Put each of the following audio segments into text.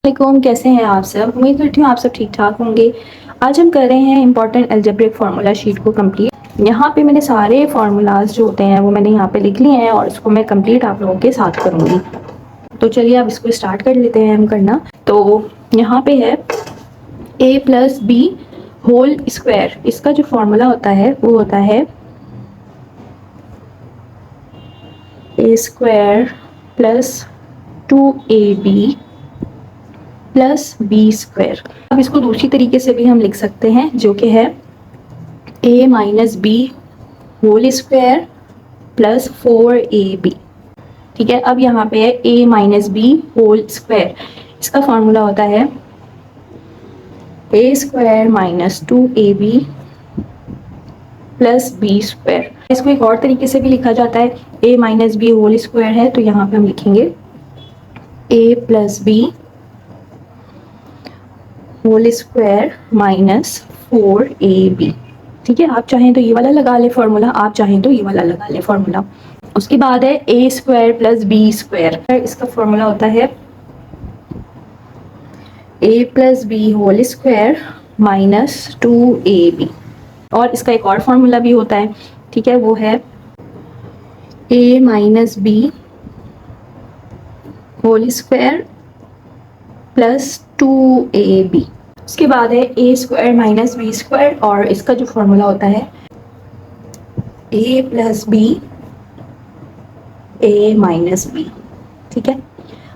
वालेकुम, कैसे हैं आप सब। उम्मीद करती हूँ आप सब ठीक ठाक होंगे। आज हम कर रहे हैं इंपॉर्टेंट अलजेब्रिक फार्मूला शीट को कंप्लीट। यहाँ पे मैंने सारे फार्मूलाज जो होते हैं वो मैंने यहाँ पे लिख लिए हैं और इसको मैं कंप्लीट आप लोगों के साथ करूँगी। तो चलिए अब इसको स्टार्ट कर लेते हैं हम करना। तो यहाँ पे है a plus B whole square. इसका जो फार्मूला होता है वो होता है a square plus 2ab plus B square. अब इसको दूसरी तरीके से भी हम लिख सकते हैं जो कि है a minus B whole square plus 4ab। ठीक है, अब यहाँ पे है a minus B whole square. इसका फॉर्मूला होता है a square minus 2ab plus B square. इसको एक और तरीके से भी लिखा जाता है, a minus B whole square है तो यहाँ पे हम लिखेंगे a plus B whole square minus 4ab। ठीक है, आप चाहें तो ये वाला लगा ले फॉर्मूला, आप चाहें तो ये वाला लगा ले फॉर्मूला। उसके बाद है a square plus B square. इसका फॉर्मूला होता है a plus B whole square minus 2ab। और इसका एक और फॉर्मूला भी होता है, ठीक है, वो है a minus B whole square plus 2ab। उसके बाद है a square minus B square और इसका जो फॉर्मूला होता है a plus B a minus B. ठीक है,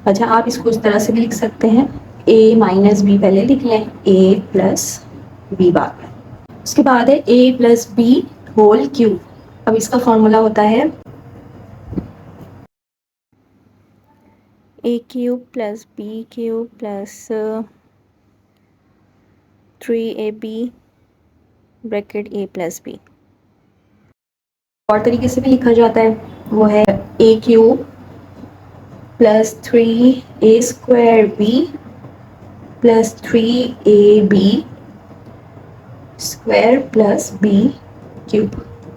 अच्छा आप इसको इस तरह से भी लिख सकते हैं, a माइनस बी पहले लिख लें, a प्लस बी बाद में। उसके बाद है a plus B whole cube. अब इसका फॉर्मूला होता है a cube plus B cube plus 3ab bracket a plus B. और तरीके से भी लिखा जाता है, वो है a cube plus 3a square B plus 3ab square plus B cube.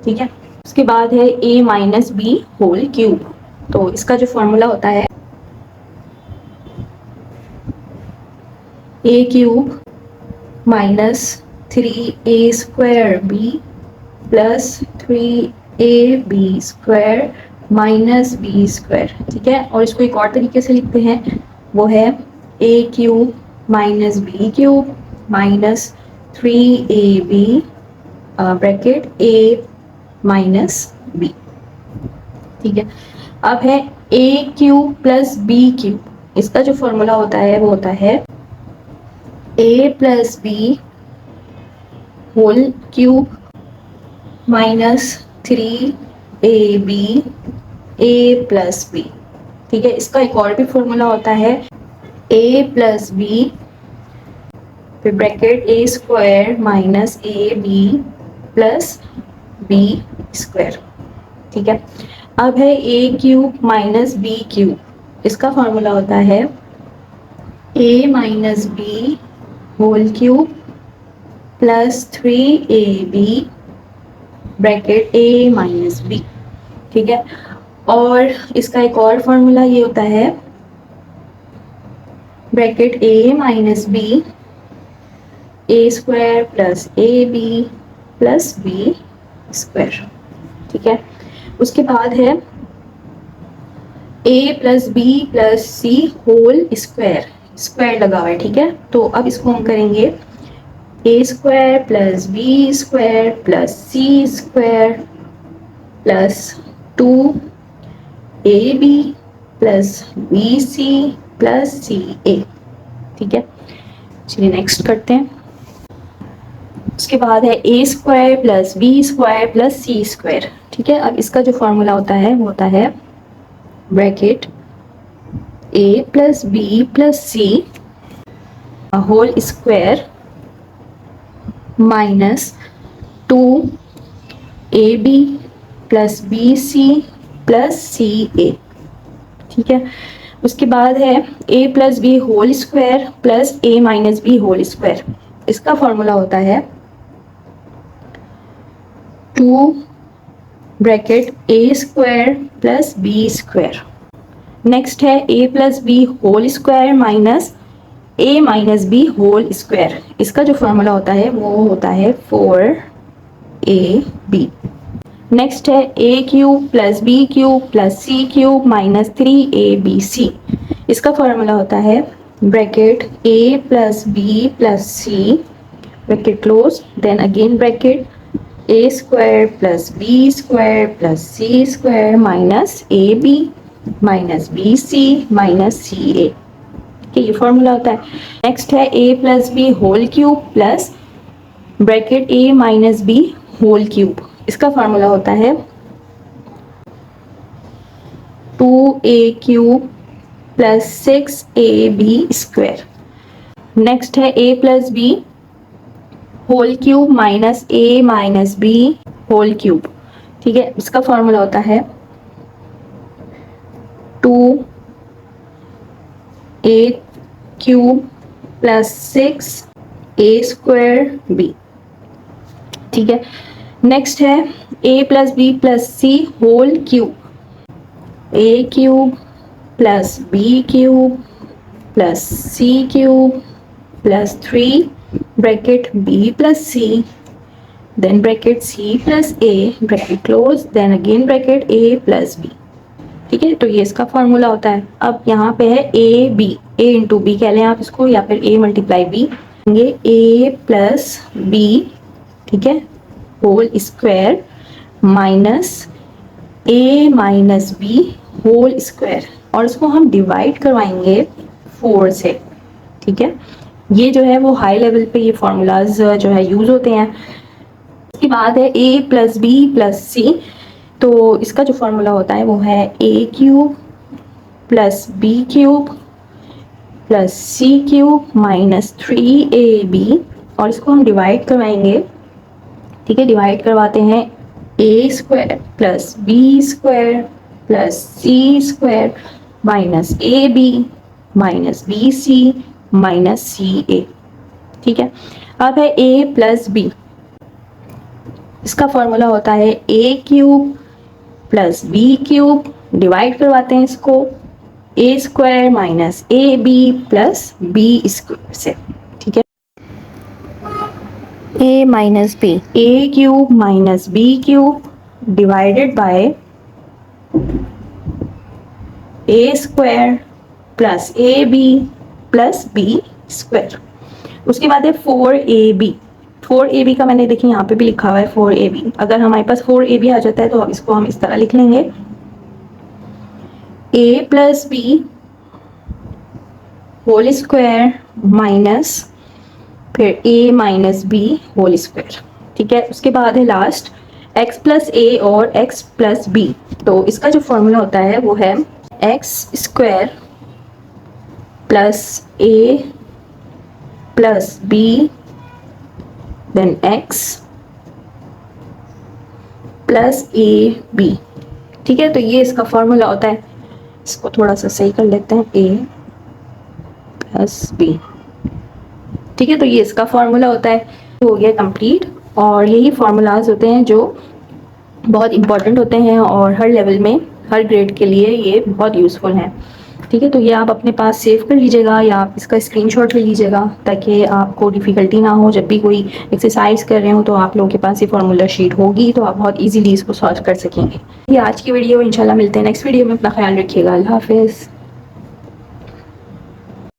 ठीक है, उसके बाद है a minus B whole cube. तो इसका जो फॉर्मूला होता है a cube minus 3a square B plus 3ab square minus B square. ठीक है, और इसको एक और तरीके से लिखते हैं, वो है a cube minus B cube minus 3ab bracket a minus B. ठीक है, अब है a cube plus B cube. इसका जो फॉर्मूला होता है वो होता है a plus B whole cube minus 3ab a plus B. ठीक है, इसका एक और भी फॉर्मूला होता है a प्लस बी फिर bracket a square minus A B plus B square. ठीक है, अब है a cube minus B cube. इसका फॉर्मूला होता है a minus B whole cube plus 3ab bracket a minus B. ठीक है, और इसका एक और फॉर्मूला ये होता है bracket a minus B A square plus A B plus B square. ठीक है, उसके बाद है a plus B plus C whole square. Square लगा हुआ है, ठीक है, तो अब इसको हम करेंगे a square plus B square plus C square plus 2ab plus B C plus C A. ठीक है, चलिए नेक्स्ट करते हैं। उसके बाद है a square plus B square plus C square. ठीक है, अब इसका जो फॉर्मूला होता है वो होता है bracket a plus B plus C whole square minus 2ab plus B C plus C A. ठीक है, उसके बाद है a plus B whole square plus a minus B whole square. इसका फॉर्मूला होता है 2 bracket a square plus B square. Next है a plus B whole square minus a minus B whole square, इसका जो फॉर्मूला होता है वो होता है 4ab। नेक्स्ट है a cube plus B cube plus C cube minus 3abc, इसका फॉर्मूला होता है bracket a plus B plus C bracket close, then again bracket a square plus B square plus C square minus A B minus B C minus C A, ये formula होता है। Next है a plus B whole cube plus bracket a minus B whole cube, इसका formula होता है 2a cube plus 6ab square. Next है a plus B whole cube minus a minus B whole cube, ठीक है, इसका formula होता है 2a cube plus 6a square b, ठीक है। नेक्स्ट है a plus B plus C whole cube, a cube plus B cube plus C cube plus 3 bracket b plus C then bracket c plus a bracket close, then again bracket a plus b, ठीक है। तो ये इसका formula होता है। अब यहाँ पे है a b, a into B कह लें आप इसको, या फिर a मल्टीप्लाई b, ये a प्लस b, ठीक है, whole square minus a minus b whole square, और इसको हम डिवाइड करवाएंगे 4 से, ठीक है। ये जो है वो हाई लेवल पे ये फॉर्मूलाज जो है यूज होते हैं। इसके बाद है a plus B plus C, तो इसका जो फॉर्मूला होता है वो है a cube plus B cube plus C cube minus 3ab, और इसको हम डिवाइड करवाएंगे, ठीक है, डिवाइड करवाते हैं a square plus B square plus C square minus A B minus B C minus C A, ठीक है। अब है a प्लस बी, इसका फॉर्मूला होता है a cube plus B cube, divide करवाते हैं इसको a square minus A B plus B square से, ठीक है। a minus B, a cube minus B cube divided by a square plus A B plus B square. उसके बाद है 4ab, 4ab का मैंने देखिए यहाँ पे भी लिखा हुआ है 4ab, अगर हमारे पास 4ab आ जाता है तो इसको हम इस तरह लिख लेंगे a plus B whole square minus फिर a minus B whole square, ठीक है। उसके बाद है लास्ट x प्लस ए और x प्लस बी, तो इसका जो फॉर्मूला होता है वो है x square plus a plus B then x plus A B, ठीक है। तो ये इसका फॉर्मूला होता है, इसको थोड़ा सा सही कर लेते हैं a प्लस बी, ठीक है। तो ये इसका फॉर्मूला होता है, हो गया कंप्लीट। और यही फार्मूलाज होते हैं जो बहुत इंपॉर्टेंट होते हैं और हर लेवल में हर ग्रेड के लिए ये बहुत यूज़फुल हैं, ठीक है। तो ये आप अपने पास सेव कर लीजिएगा या आप इसका स्क्रीनशॉट ले लीजिएगा ताकि आपको डिफ़िकल्टी ना हो, जब भी कोई एक्सरसाइज कर रहे हो तो आप लोगों के पास ये फार्मूला शीट होगी तो आप बहुत इजीली इसको सॉल्व कर सकेंगे। ये आज की वीडियो, इंशाल्लाह मिलते हैं नेक्स्ट वीडियो में। अपना ख्याल रखिएगा, अल्लाह हाफिज़।